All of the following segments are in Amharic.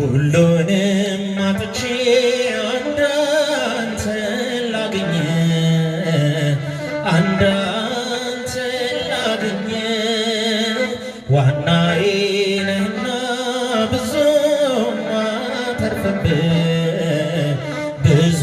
ሁሉንም አጥቼ አንዳንተን ላግኝ አንዳንተን ላግኝ ዋናዬ ነህና ብዙ ማተርፍብህ ብዙ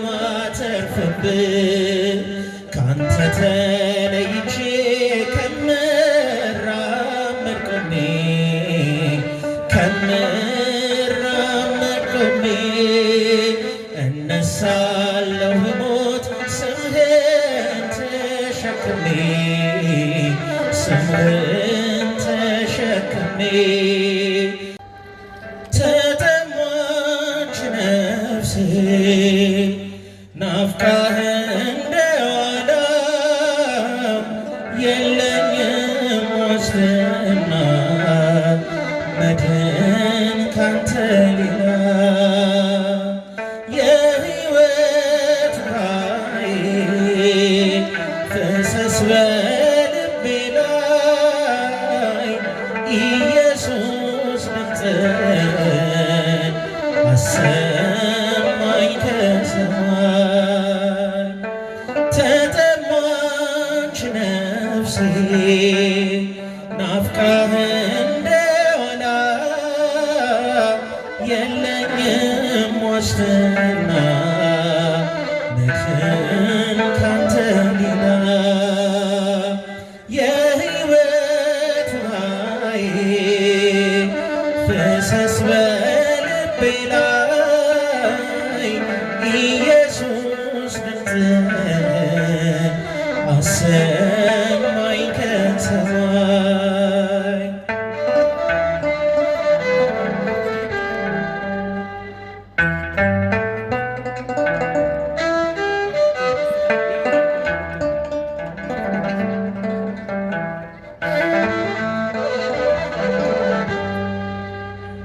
ማተርፍብህ ካንተ ተለይቼ ከምራመድ ቆሜ እነሳለሁ ብሞት ስምህን ተሸክሜ ስምህን ተሸክሜ ተጠማች ነፍሴ ናፍቃህ እንደዋላ የለኝም ዋስትና መድን ካንተ ሌላ የሕይወት ኃይል ፍሰስ በልቤ ላይ ኢየሱስ ድምፅህን አሰማኝ ከሰማይ ተጠማች ነፍሴ ናፍቃህ እንደዋላ የለኝም ዋስትና መድን ካንተ ሌላ የሕይወት ኃይል ፍሰስ በልቤ ላይ ኢየሱስ ድምፅህን አሰማኝ ከሰማይ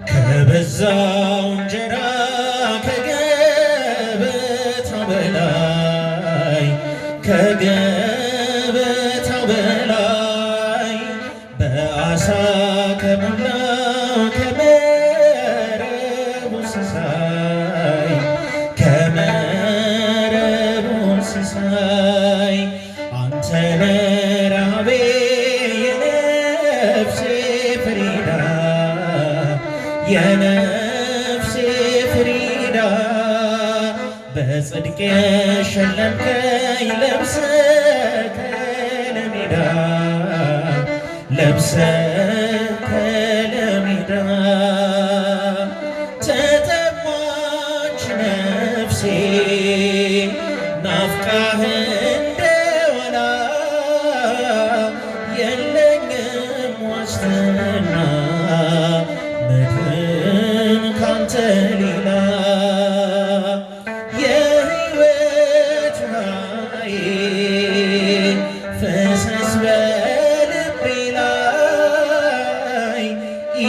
ከበዛው እንጀራ ከገበታው በላይ ከገበታው በላይ በአሳ ከሞላው ከመረቡ ሲሳይ ከመረቡ ሲሳይ አንተ ነህ ረሃቤ የነፍሴ ፍሪዳ የነፍሴ ፍሪዳ በጽድቅ የሸለምከኝ ለብሰህ ከለሜዳ ለብሰህ ከለሜዳ ተጠማች ነፍሴ ናፍቃህ እንደዋላ የለኝም ዋስትና መድን ካንተ ሌላ የሕይወት ኃይል ፍሰስ በልቤ ላይ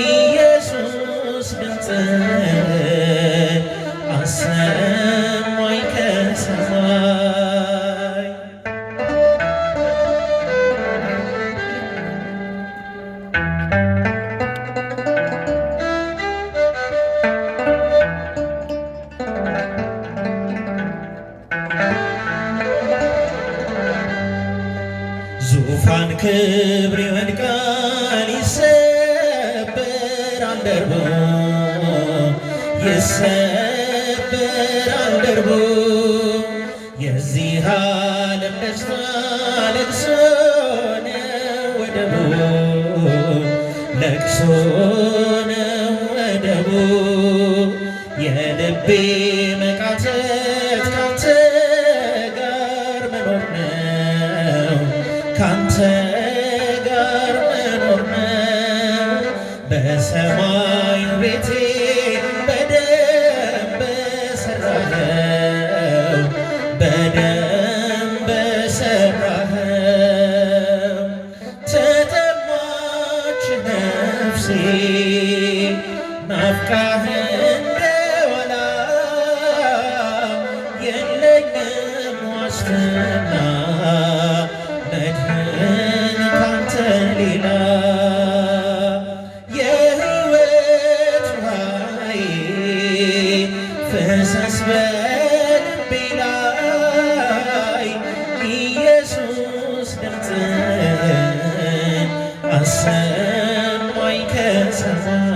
ኢየሱስ ድምፅህን አሰማኝ ከሰማይ ዙፋን ክብር ይወድቃል ይሰበራል ደርቦ ይሰበራል ደርቦ የዚህ ዓለም ደስታ ለቅሶ ነው ወደቡ ለቅሶ ነው ወደቡ የልቤ መቃተት ካንተ ጋር መኖር ነው ካንተ ጋር መኖር ነው በሰማይ ቤቴ በደንብ በሰራኸው በደንብ በሰራኸው ተጠማች ነፍሴ ናፍቃህ እንደዋላ የለኝም ዋስትና መድን ካንተ ሌላ የሕይወት በልቤ ላይ ኢየሱስ ድምፅን አሰማኝ ከሰማይ።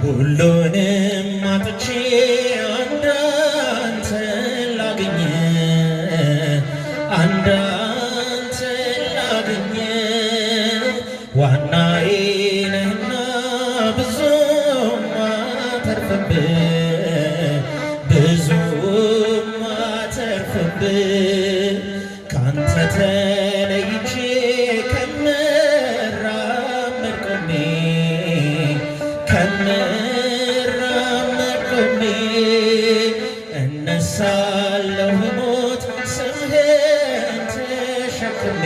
ሁሉንም አጥቼ አንዳንተን ላግኝ አንዳንተን ላግኝ ዋናዬ ነህና ብዙም አተርፍብህ ብዙም አተርፍብህ ካንተ ተለይቼ ከምራመድ ቆሜ ከምራመድ ቆሜ እነሳለሁ ብሞት ስምህን ተሸክሜ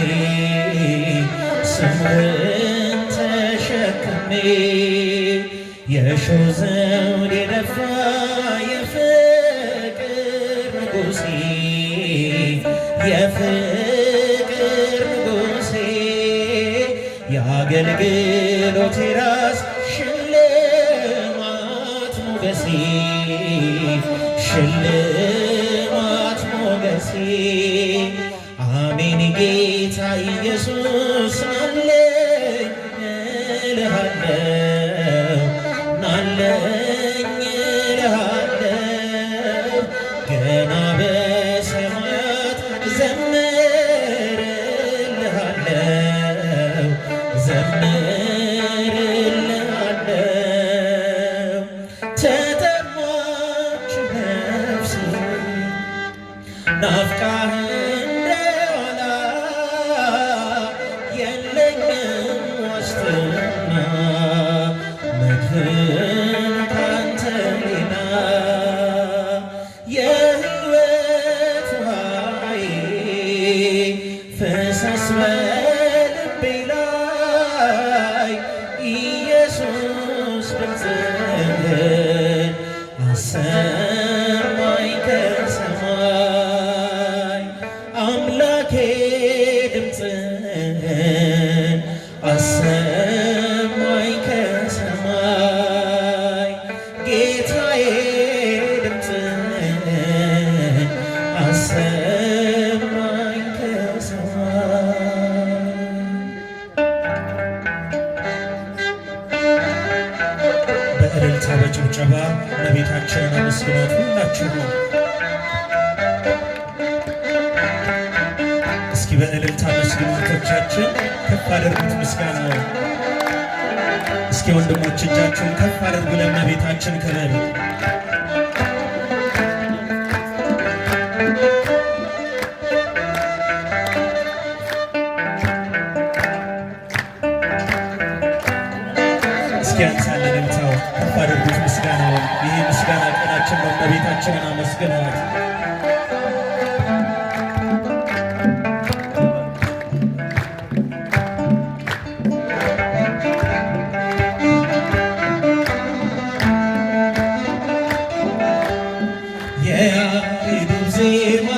ስምህን ተሸክሜ የእሾህ ዘውድ የደፋ የፍቅር ንጉሴ የፍቅር ንጉሴ የአገልግሎቴ ራስ ሽልማት ሞገሴ ሽልማት ሞገሴ አሜን ጌታ ኢየሱስ ናለኝ እልሃለሁ ናለኝ እልሃለሁ ገና በሰማያት ዘምርልሃለሁ ዘምርልሃለሁ ተጠማች ነፍሴ ናፍቃህ እንደዋላ የለኝም ዋስትና መድህን ካንተ ሌላ የሕይወት ውሃዬ ፈሰስ በልቤ ላይ ኢየሱስ ድምፅህን አሰማኝ ከሰማይ አምላኬ ድምፅህን አሰማኝ ከሰማይ ጌታዬ ድምፅህን አሰማኝ ከሰማይ። በእልልታ በጭብጨባ እመቤታችንን አመስግኗት ሁላችሁ። እስኪ በእልልታ መስግኖቶቻችን ከፍ አድርጉት ምስጋናው። እስኪ ወንድሞች እጃችሁን ከፍ አድርጉ ለእመቤታችን ክብር። እስኪ አንሳለ እልልታው ከፍ አድርጉት ምስጋናውን። ይህ ምስጋና ቀናችን ነው። እመቤታችንን አመስግኗት። የያሬዱ ዜማ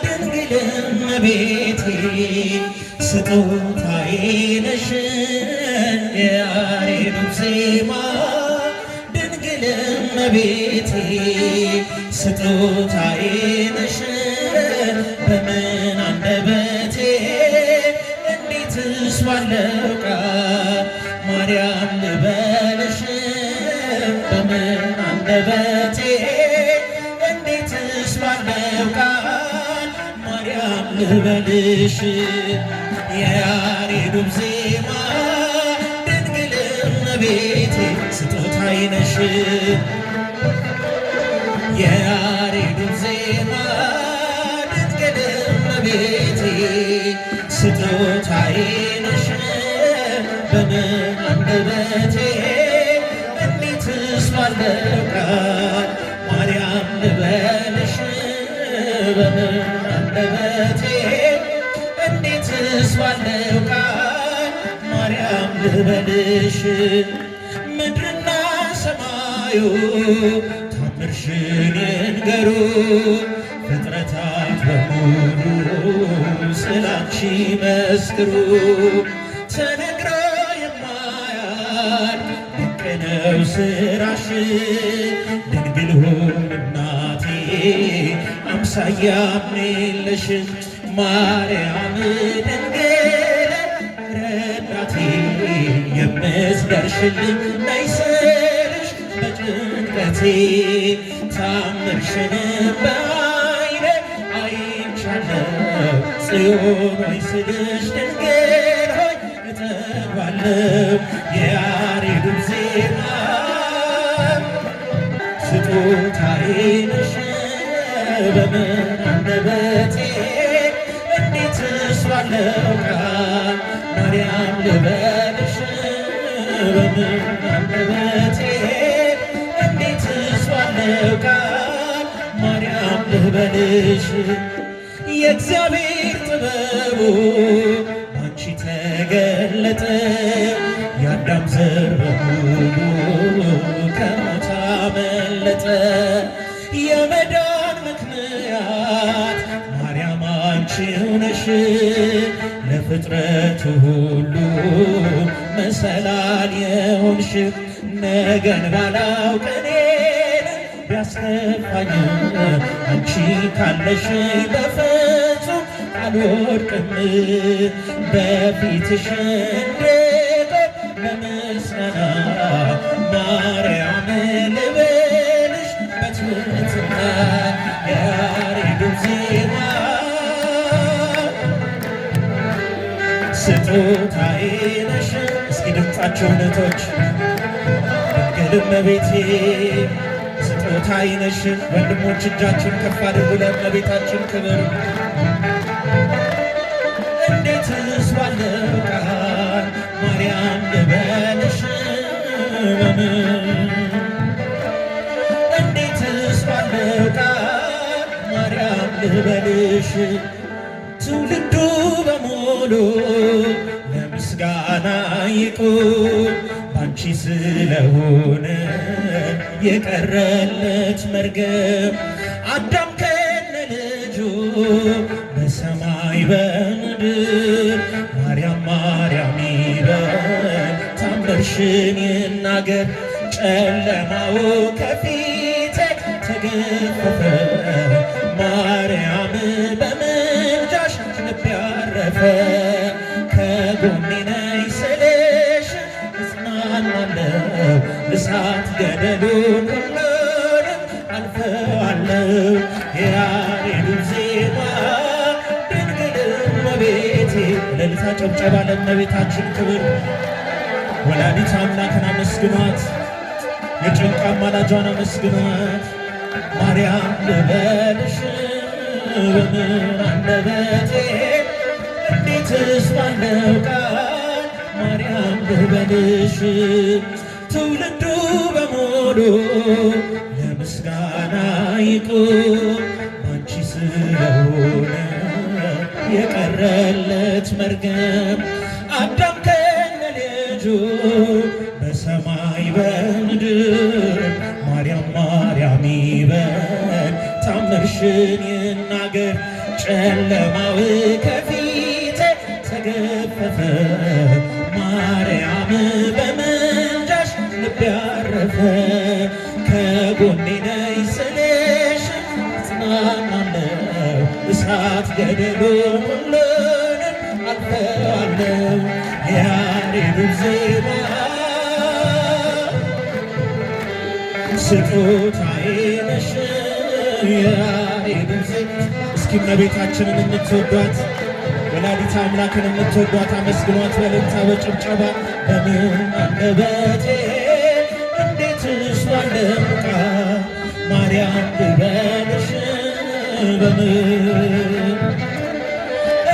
ድንግል እመቤቴ ስጦታዬ ነሽ። የያሬዱ ዜማ ድንግል እመቤቴ ስጦታዬ ነሽ። በምን አንደበቴ እንዴትስ ባለው ቃል ማርያም ልበልሽ? በምን አንደበቴ እንዴትስ ባለው ቃል ማርያም ልበልሽ? የያሬዱ ዜማ ድንግል እመቤቴ ስጦታዬ ነሽ። የያሬዱ ዜማ ድንግል እመቤቴ ስጦታዬ ነሽ። በምን አንደበቴ እንዴትስ ባለው ቃል ማርያም ልበልሽ? በምን አንደበቴ እንዴትስ ባለው ቃል ማርያም ልበልሽ? ምድርና ሰማይ ይዩ ታምርሽን ይንገሩ ፍጥረታት በሙሉ ስላንቺ መስክሩ። ተነግሮ የማያልቅ ድንቅ ነው ስራሽ ድንግል ሆይ እናቴ አምሳያም የለሽ ማርያም ድንግል ረዳቴ የምትደርሽልኝ ነይ ስልሽ በጭንቀቴ ታምርሽን በዓይኔ አይቻለሁ ጽዮን ሆይ ስልሽ ድንግል ሆይ እጠግባለሁ የያሬዱን ዜማ ስጦታዬ ነሽ በምን አንደበቴ እንዴትስ ባለው ቃል ማርያም ልበልሽ በምን አንደበቴ እንዴትስ ባለው ቃል ማርያም ልበልሽ። የእግዚአብሔር ጥበቡ አንቺ ተገለጠ የአዳም ዘር በሙሉ ከሞት አመለጠ። የመዳን ምክንያት ማርያም አንቺው ነሽ ለፍጥረቱ ሁሉ መሰላል የሆንሽ ነገን ባላውቅ እኔን ቢያስከፋኝ አንቺ ካለሽ በፍጹም አልወድቅም በፊትሽ እንድቆም በምስጋና ማርያም ልበልሽ በትሕትና የያሬዱን ዜማ ስጦታዬ ነሽ። እስኪ ድምፃቸውን እህቶች ድንግል እመቤቴ ስጦታዬ ነሽ። ወንድሞች እጃችን ከፍ አድርጉ ለእመቤታችን ክብር። እንዴትስ ባለው ቃል ማርያም ልበልሽ እንዴትስ ባለው ቃል ማርያም ልበልሽ። ትውልዱ በሙሉ ለምስጋና ይቁም ባንቺ ስለሆነ የቀረለት መርገም አዳም ከነ ልጁ በሰማይ በምድር ማርያም ማርያም ይበል ታምርሽን ይናገር። ጨለማው ከፊቴ ተገፈፈ ማርያም በምልጃሽ ልቤ አረፈ። ከጎኔ ነይ ስልሽ እጽናናለሁ እሳት ገደሉን ሁሉንም አልፈዋለሁ የያሬዱን ዜማ ድንግል እመቤቴ። እልልታ ጭብጨባ ለእመቤታችን ክብር። ወላዲተ አምላክን አመስግኗት፣ የጭንቅ አማላጇን አመስግኗት። ማርያም ልበልሽ በምን አንደበቴ እንዴትስ ባለው ቃል ማርያም ልበልሽ። ትውልዱ በሙሉ ለምስጋና ይቁም ባንቺ ስለሆነ የቀረለት መርገም አዳም ከነ ልጁ በሰማይ በምድር ማርያም ማርያም ይበል ታምርሽን ይናገር። ጨለማው ከፊቴ ተገፈፈ ማርያም በምልጃሽ ልቤ አረፈ። ከጎኔ ነይ ስልሽ እጽናናለሁ እሳት ገደሉን ሁሉንም አልፈዋለሁ የያሬዱን ዜማ ስጦታዬ ነሽ የያሬዱን ዜማ። እስኪ እመቤታችንን የምትወዷት ወላዲተ አምላክን የምትወዷት አመስግኗት በእልልታ በጭብጨባ። በምን አንደበቴ እንዴትስ ባለው ቃል ማርያም ልበልሽ በምን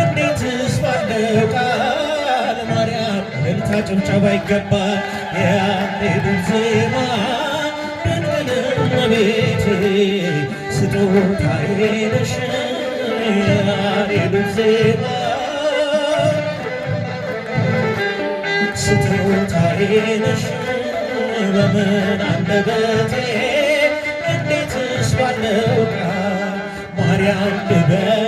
እንዴትስ ባለው ቃል ማርያም እልልታ ጭብጨባ ይገባል። የያሬዱን ዜማ ድንግል እመቤቴ ስጦታዬ ነሽ የያሬዱን ዜማ ስጦታዬ ነሽ በምን አንደበቴ እንዴትስ ባለው ቃል ማርያም ልበል